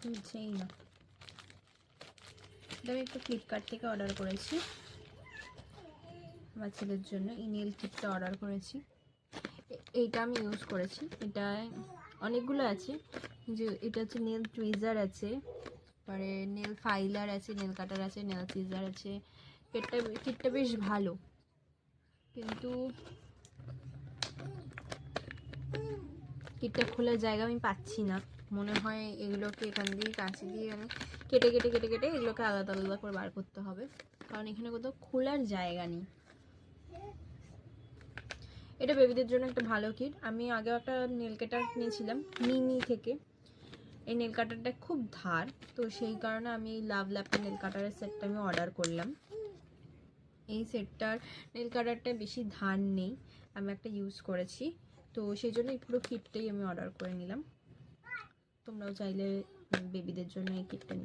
খুলছেই না। এটা আমি একটু ফ্লিপকার্ট থেকে অর্ডার করেছি আমার ছেলের জন্য। এই নেল কিটটা অর্ডার করেছি, এইটা আমি ইউজ করেছি। এটা অনেকগুলো আছে, যে এটা হচ্ছে নেল টুইজার আছে, পরে নেল ফাইলার আছে, নেল কাটার আছে, নেল সিজার আছে। কিটটা বেশ ভালো, কিন্তু কিটটা খোলার জায়গা আমি পাচ্ছি না। মনে হয় এগুলোকে এখান দিয়ে কাঁচি দিয়ে আমি কেটে কেটে কেটে কেটে এগুলোকে আলাদা আলাদা করে বার করতে হবে, কারণ এখানে কোথাও খোলার জায়গা নেই। এটা বেবিদের জন্য একটা ভালো কিট। আমি আগেও একটা নেল কাটার নিয়েছিলাম মিনি থেকে। এই নেল কাটারটা খুব ধার, তো সেই কারণে আমি এই লাভ ল্যাপের নেল কাটারের সেটটা আমি অর্ডার করলাম। এই সেটটার নেল কাটারটা বেশি ধার নেই, আমি একটা ইউজ করেছি, তো সেই জন্য এই পুরো কিটটাই আমি অর্ডার করে নিলাম। তোমরাও চাইলে বেবিদের জন্য এই কিটটা